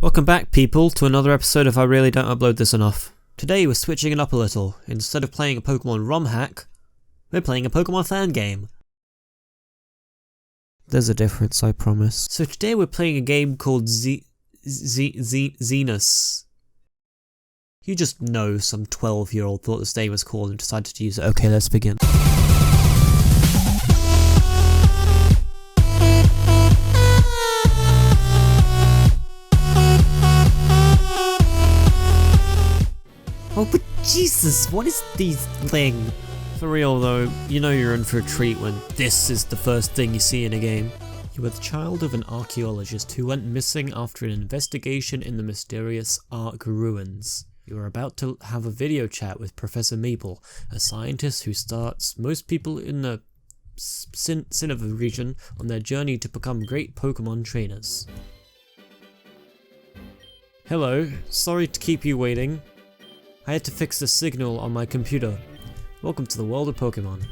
Welcome back, people, to another episode of I Really Don't Upload This Enough. Today we're switching it up a little. Instead of playing a Pokemon ROM hack, we're playing a Pokemon fan game. There's a difference, I promise. So today we're playing a game called Xenus. You just know some 12-year-old thought this name was cool and decided to use it. Okay, let's begin. Oh, but Jesus, what is these thing? For real though, you know you're in for a treat when this is the first thing you see in a game. You are the child of an archaeologist who went missing after an investigation in the mysterious Ark ruins. You are about to have a video chat with Professor Maple, a scientist who starts most people in the Sinnoh region on their journey to become great Pokemon trainers. Hello, sorry to keep you waiting. I had to fix the signal on my computer. Welcome to the world of Pokemon.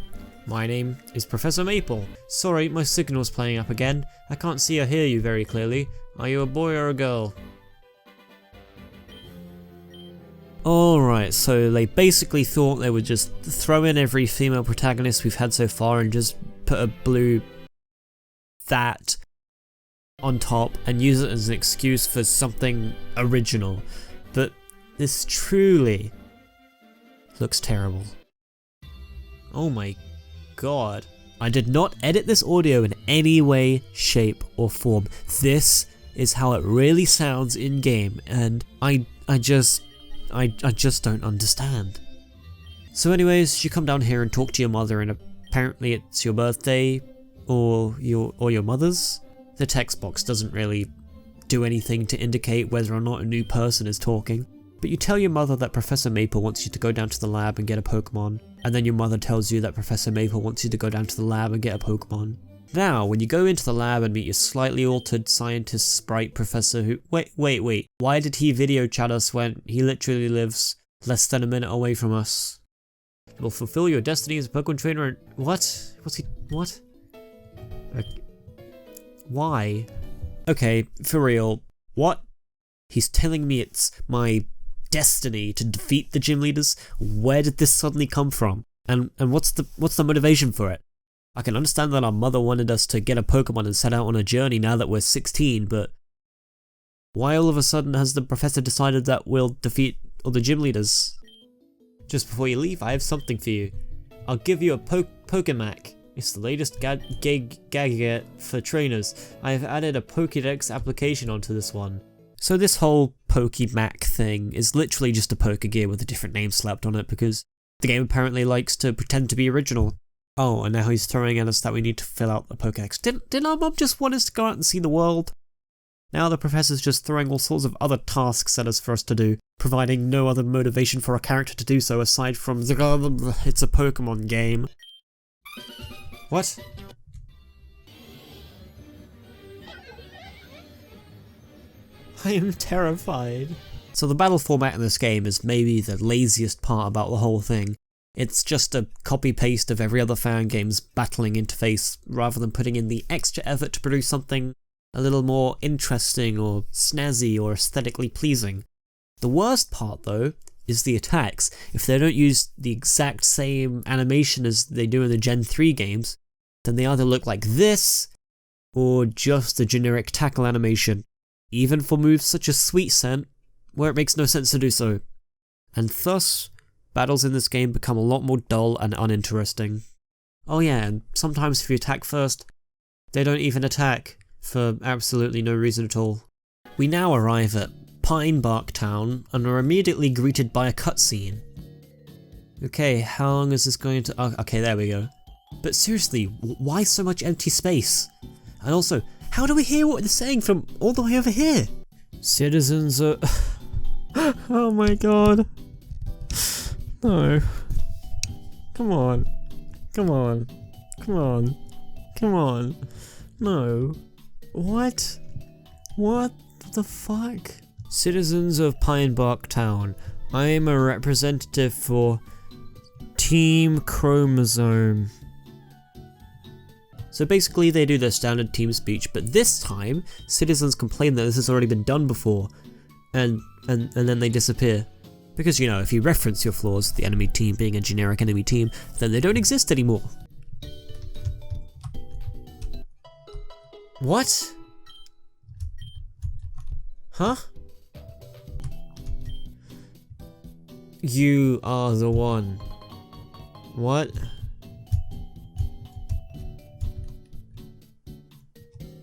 My name is Professor Maple. Sorry, my signal's playing up again. I can't see or hear you very clearly. Are you a boy or a girl? Alright, so they basically thought they would just throw in every female protagonist we've had so far and just put a blue that on top and use it as an excuse for something original. But this truly looks terrible. Oh my god. I did not edit this audio in any way, shape or form. This is how it really sounds in game, and I just don't understand. So anyways, you come down here and talk to your mother, and apparently it's your birthday or your mother's. The text box doesn't really do anything to indicate whether or not a new person is talking. But you tell your mother that Professor Maple wants you to go down to the lab and get a Pokemon, and then your mother tells you that Professor Maple wants you to go down to the lab and get a Pokemon. Now, when you go into the lab and meet your slightly altered scientist sprite professor who- wait, why did he video chat us when he literally lives less than a minute away from us? It will fulfill your destiny as a Pokemon trainer and- what? What? Why? Okay, for real, what? He's telling me it's my destiny to defeat the gym leaders? Where did this suddenly come from? And what's the motivation for it? I can understand that our mother wanted us to get a Pokemon and set out on a journey now that we're 16, but why all of a sudden has the professor decided that we'll defeat all the gym leaders? Just before you leave, I have something for you. I'll give you a Pokemac. It's the latest gadget for trainers. I have added a Pokédex application onto this one. So this whole Pokemac thing is literally just a Pokegear with a different name slapped on it because the game apparently likes to pretend to be original. Oh, and now he's throwing at us that we need to fill out the Pokedex. Didn't our mum just want us to go out and see the world? Now the professor's just throwing all sorts of other tasks at us for us to do, providing no other motivation for our character to do so aside from it's a Pokemon game. What? I am terrified. So the battle format in this game is maybe the laziest part about the whole thing. It's just a copy-paste of every other fan game's battling interface, rather than putting in the extra effort to produce something a little more interesting or snazzy or aesthetically pleasing. The worst part though is the attacks. If they don't use the exact same animation as they do in the Gen 3 games, then they either look like this or just a generic tackle animation. Even for moves such as Sweet Scent, where it makes no sense to do so. And thus, battles in this game become a lot more dull and uninteresting. Oh yeah, and sometimes if you attack first, they don't even attack, for absolutely no reason at all. We now arrive at Pine Bark Town, and are immediately greeted by a cutscene. Okay, how long is this going to- oh, okay, there we go. But seriously, why so much empty space? And also, how do we hear what they're saying from all the way over here? Citizens are... oh my god. No. Come on. Come on. Come on. Come on. No. What? What the fuck? Citizens of Pine Bark Town, I am a representative for Team Chromosome. So basically they do their standard team speech, but this time citizens complain that this has already been done before, and then they disappear. Because, you know, if you reference your flaws, the enemy team being a generic enemy team, then they don't exist anymore. What? Huh? You are the one. What?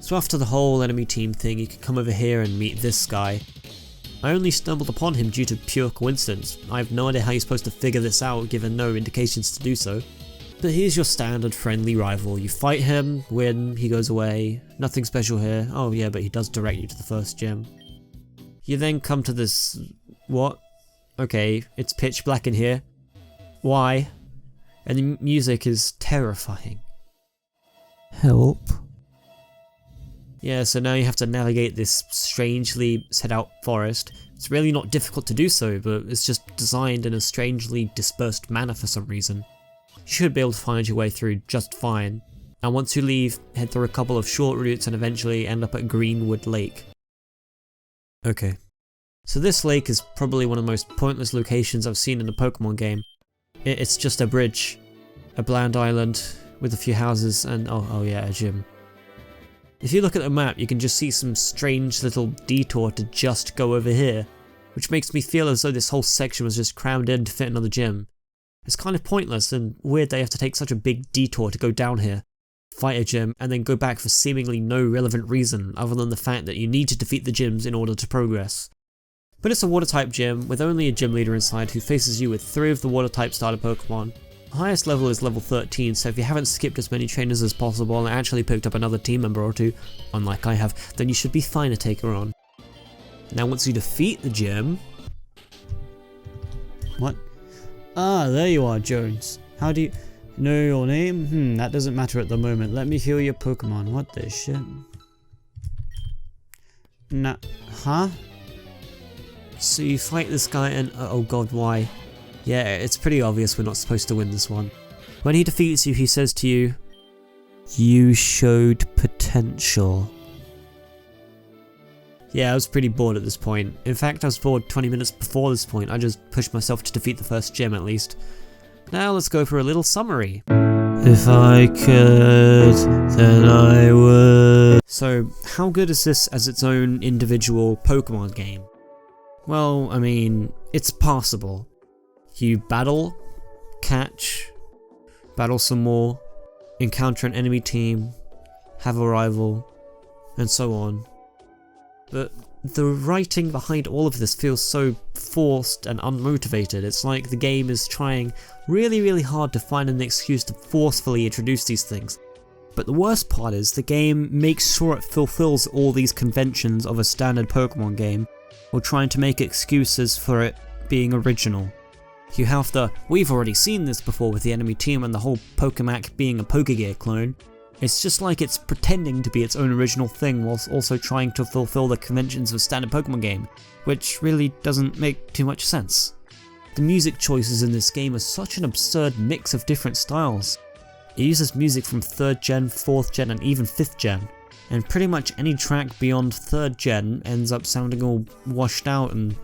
So after the whole enemy team thing, you can come over here and meet this guy. I only stumbled upon him due to pure coincidence. I have no idea how you're supposed to figure this out given no indications to do so. But here's your standard friendly rival. You fight him, win, he goes away. Nothing special here. Oh yeah, but he does direct you to the first gym. You then come to this... what? Okay, it's pitch black in here. Why? And the music is terrifying. Help. Yeah, so now you have to navigate this strangely set out forest. It's really not difficult to do so, but it's just designed in a strangely dispersed manner for some reason. You should be able to find your way through just fine. And once you leave, head through a couple of short routes and eventually end up at Greenwood Lake. Okay. So this lake is probably one of the most pointless locations I've seen in a Pokemon game. It's just a bridge, a bland island with a few houses and oh yeah, a gym. If you look at the map, you can just see some strange little detour to just go over here, which makes me feel as though this whole section was just crammed in to fit another gym. It's kind of pointless and weird they have to take such a big detour to go down here, fight a gym, and then go back for seemingly no relevant reason other than the fact that you need to defeat the gyms in order to progress. But it's a water-type gym with only a gym leader inside who faces you with 3 of the water-type starter Pokemon. The highest level is level 13, so if you haven't skipped as many trainers as possible and actually picked up another team member or two, unlike I have, then you should be fine to take her on. Now once you defeat the gym... What? Ah, there you are, Jones. How do you know your name? That doesn't matter at the moment. Let me heal your Pokemon. What the shit? Nah, huh? So you fight this guy and oh god, why? Yeah, it's pretty obvious we're not supposed to win this one. When he defeats you, he says to you, "You showed potential." Yeah, I was pretty bored at this point. In fact, I was bored 20 minutes before this point. I just pushed myself to defeat the first gym at least. Now let's go for a little summary. If I could, then I would. So, how good is this as its own individual Pokemon game? Well, I mean, it's passable. You battle, catch, battle some more, encounter an enemy team, have a rival, and so on. But the writing behind all of this feels so forced and unmotivated. It's like the game is trying really hard to find an excuse to forcefully introduce these things. But the worst part is the game makes sure it fulfills all these conventions of a standard Pokemon game, while trying to make excuses for it being original. You have the "we've already seen this before" with the enemy team and the whole Pokémon being a Pokegear clone. It's just like it's pretending to be its own original thing whilst also trying to fulfill the conventions of a standard Pokemon game, which really doesn't make too much sense. The music choices in this game are such an absurd mix of different styles. It uses music from 3rd gen, 4th gen and even 5th gen, and pretty much any track beyond 3rd gen ends up sounding all washed out and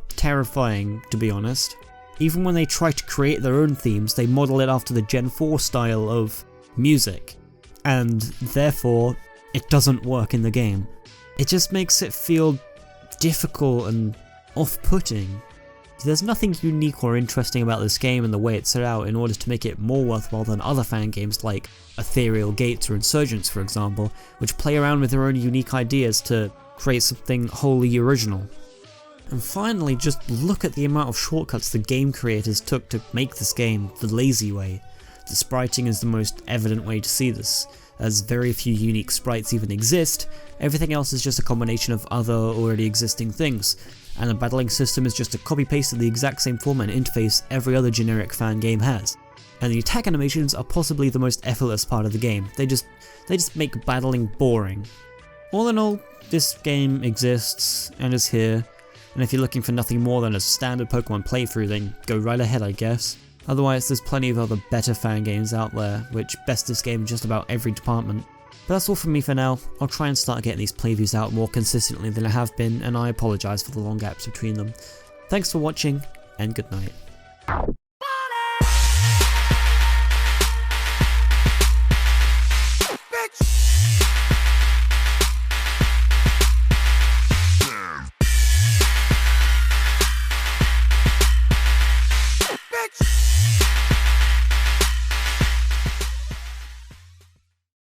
terrifying, to be honest. Even when they try to create their own themes, they model it after the Gen 4 style of music, and therefore it doesn't work in the game. It just makes it feel difficult and off-putting. There's nothing unique or interesting about this game and the way it's set out in order to make it more worthwhile than other fan games like Ethereal Gates or Insurgents, for example, which play around with their own unique ideas to create something wholly original. And finally, just look at the amount of shortcuts the game creators took to make this game the lazy way. The spriting is the most evident way to see this, as very few unique sprites even exist. Everything else is just a combination of other already existing things, and the battling system is just a copy-paste of the exact same format and interface every other generic fan game has. And the attack animations are possibly the most effortless part of the game. They just make battling boring. All in all, this game exists and is here, and if you're looking for nothing more than a standard Pokemon playthrough, then go right ahead, I guess. Otherwise, there's plenty of other better fan games out there, which best this game in just about every department. But that's all from me for now. I'll try and start getting these playviews out more consistently than I have been, and I apologise for the long gaps between them. Thanks for watching, and good night.